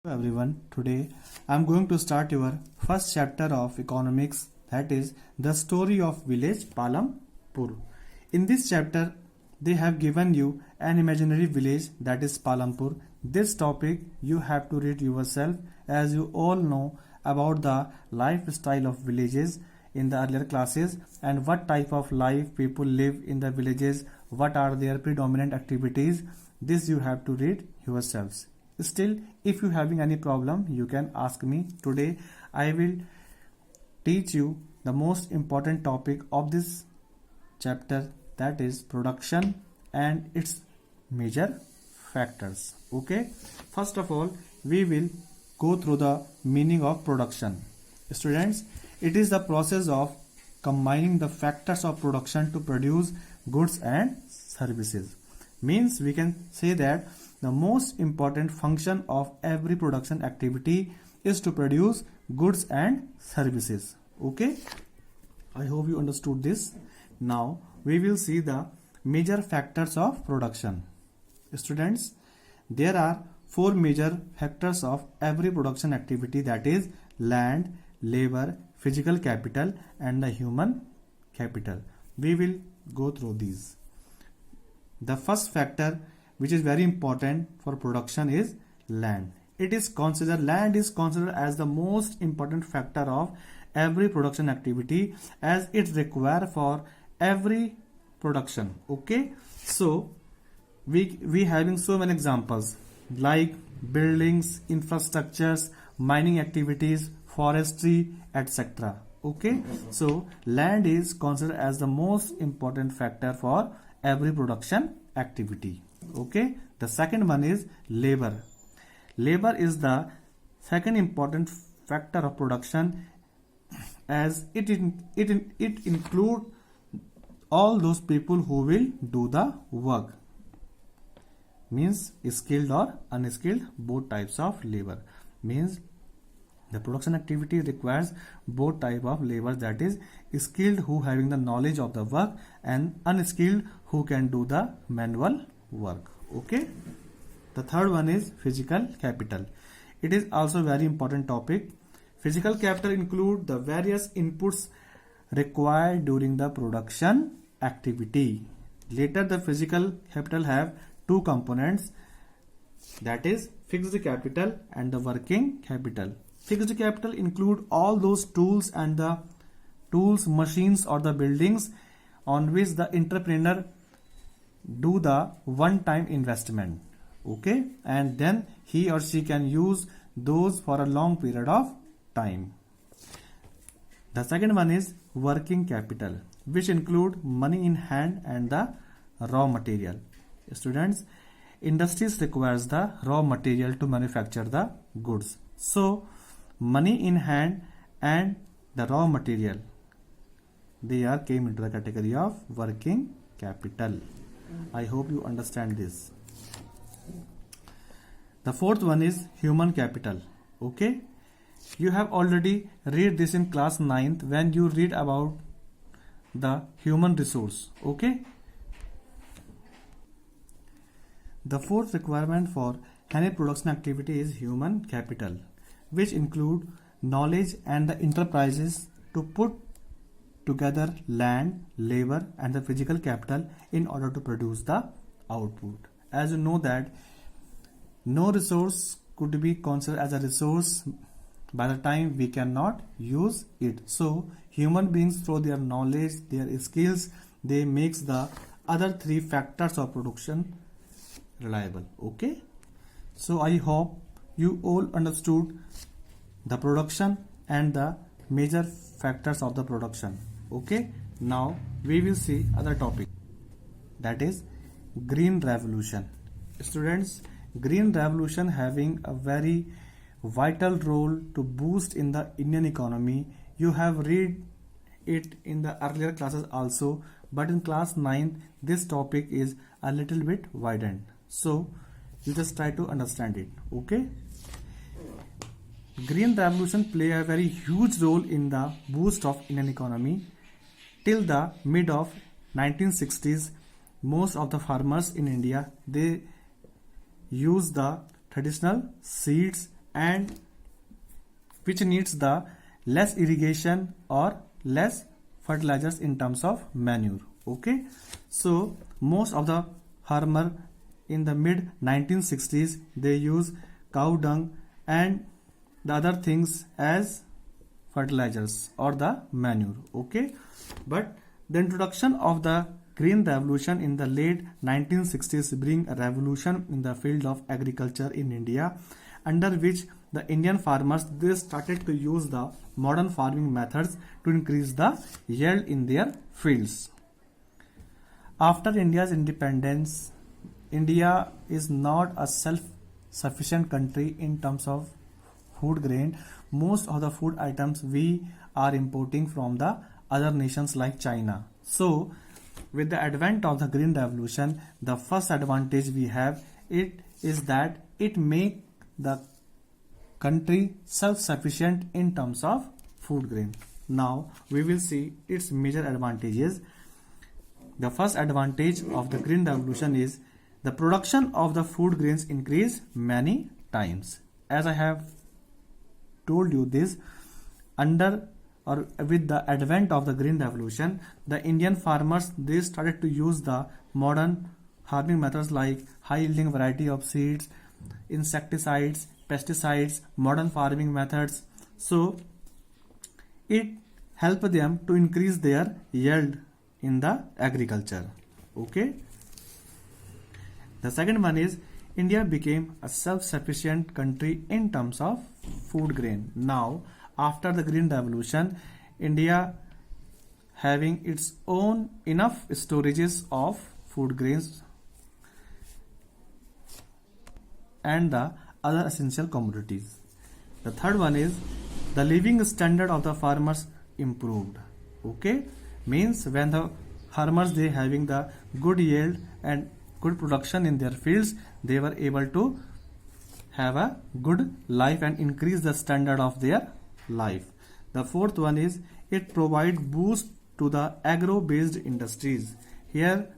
Hello everyone, today I am going to start your first chapter of economics, that is the story of village Palampur. In this chapter they have given you an imaginary village, that is Palampur. This topic you have to read yourself, as you all know about the lifestyle of villages in the earlier classes and what type of life people live in the villages, what are their predominant activities. This you have to read yourselves. Still, if you having any problem, you can ask me. Today I will teach you the most important topic of this chapter, that is production and its major factors. Okay, first of all we will go through the meaning of production. Students, it is the process of combining the factors of production to produce goods and services. Means we can say that the most important function of every production activity is to produce goods and services. Okay, I hope you understood this. Now we will see the major factors of production. Students, there are four major factors of every production activity, that is land, labor, physical capital and the human capital. We will go through these. The first factor which is very important for production is land. Land is considered as the most important factor of every production activity, as it require for every production. Okay, so we having so many examples like buildings, infrastructures, mining activities, forestry, etc. Okay, so land is considered as the most important factor for every production activity. Okay, the second one is labor. Labor is the second important factor of production, as it includes all those people who will do the work. Means skilled or unskilled, both types of labor. Means the production activity requires both type of labor, that is skilled who having the knowledge of the work and unskilled who can do the manual work. Okay, the third one is physical capital. It is also very important topic. Physical capital include the various inputs required during the production activity. Later the physical capital have two components, that is fixed capital and the working capital. Fixed capital include all those tools and the tools, machines or the buildings on which the entrepreneur do the one-time investment. Okay, and then he or she can use those for a long period of time. The second one is working capital, which include money in hand and the raw material. Students, industries requires the raw material to manufacture the goods. So money in hand and the raw material, they are came into the category of working capital. I hope you understand this. The fourth one is human capital. Okay, you have already read this in class 9th when you read about the human resource. Okay, the fourth requirement for any production activity is human capital, which include knowledge and the enterprises to put together land, labor and the physical capital in order to produce the output. As you know that no resource could be considered as a resource by the time we cannot use it. So human beings, through their knowledge, their skills, they makes the other three factors of production reliable. Okay, so I hope you all understood the production and the major factors of the production. Okay, now we will see other topic, that is green revolution. Students, green revolution having a very vital role to boost in the Indian economy. You have read it in the earlier classes also, but in class 9 this topic is a little bit widened, so you just try to understand it. Okay, green revolution play a very huge role in the boost of Indian economy. Till the mid of 1960s, most of the farmers in India, they use the traditional seeds and which needs the less irrigation or less fertilizers in terms of manure. Okay, so most of the farmer in the mid 1960s they use cow dung and the other things as fertilizers or the manure. Okay, but the introduction of the green revolution in the late 1960s bring a revolution in the field of agriculture in India, under which the Indian farmers they started to use the modern farming methods to increase the yield in their fields. After India's independence, India is not a self-sufficient country in terms of food grain. Most of the food items we are importing from the other nations like China. So, with the advent of the green revolution, the first advantage we have it is that it make the country self-sufficient in terms of food grain. Now we will see its major advantages. The first advantage of the green revolution is the production of the food grains increase many times. As I have told you this, under or with the advent of the green revolution, the Indian farmers they started to use the modern farming methods like high yielding variety of seeds, insecticides, pesticides, modern farming methods. So it helped them to increase their yield in the agriculture. Okay. The second one is India became a self-sufficient country in terms of food grain. Now, after the green revolution, India having its own enough storages of food grains and the other essential commodities. The third one is the living standard of the farmers improved. Okay, means when the farmers they having the good yield and good production in their fields, they were able to have a good life and increase the standard of their life. The fourth one is it provide boost to the agro based industries. Here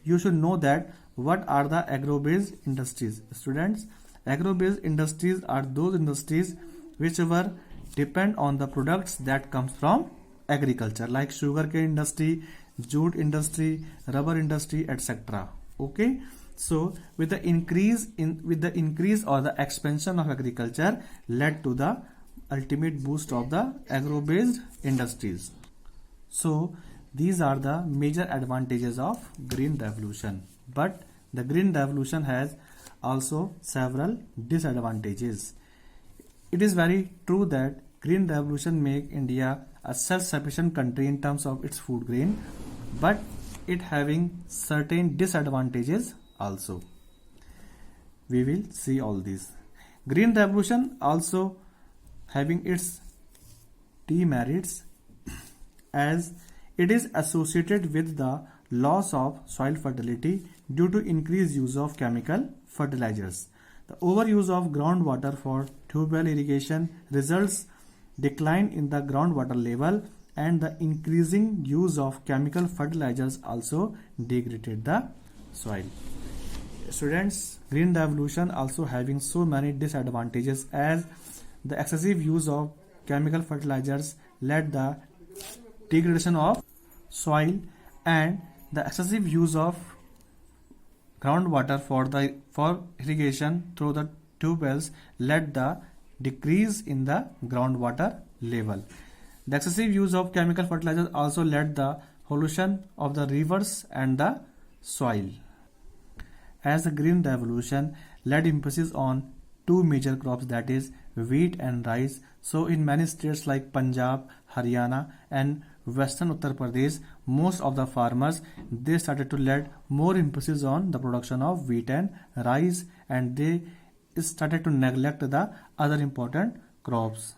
you should know that what are the agro based industries. Students, agro based industries are those industries which were depend on the products that comes from agriculture, like sugarcane industry, jute industry, rubber industry, etc. Okay, so with the increase or the expansion of agriculture led to the ultimate boost of the agro based industries. So these are the major advantages of green revolution, but the green revolution has also several disadvantages. It is very true that green revolution make India a self-sufficient country in terms of its food grain, but it having certain disadvantages also. We will see all these. Green revolution also having its demerits, as it is associated with the loss of soil fertility due to increased use of chemical fertilizers. The overuse of groundwater for tube well irrigation results decline in the groundwater level, and the increasing use of chemical fertilizers also degraded the soil. Students, green revolution also having so many disadvantages, as the excessive use of chemical fertilizers led the degradation of soil, and the excessive use of groundwater for irrigation through the tube wells led the decrease in the groundwater level. The excessive use of chemical fertilizers also led the pollution of the rivers and the soil. As the green revolution led emphasis on two major crops, that is wheat and rice. So in many states like Punjab, Haryana and Western Uttar Pradesh, most of the farmers they started to let more emphasis on the production of wheat and rice, and they started to neglect the other important crops.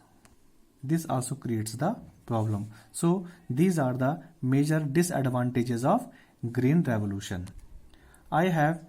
This also creates the problem. So these are the major disadvantages of green revolution. I have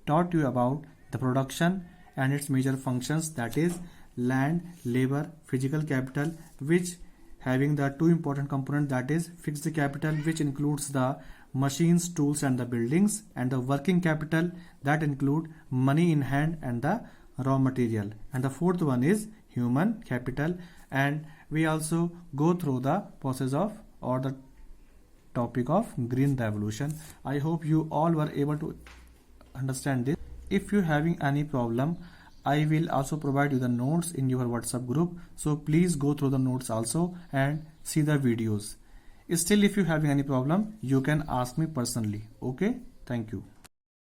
taught you about the production and its major functions, that is land, labor, physical capital, which having the two important components, that is fixed capital, which includes the machines, tools and the buildings, and the working capital that include money in hand and the raw material, and the fourth one is human capital, and we also go through the process of or the topic of green revolution. I hope you all were able to understand this. If you having any problem, I will also provide you the notes in your WhatsApp group, so please go through the notes also and see the videos. Still, if you having any problem, you can ask me personally. Okay, thank you.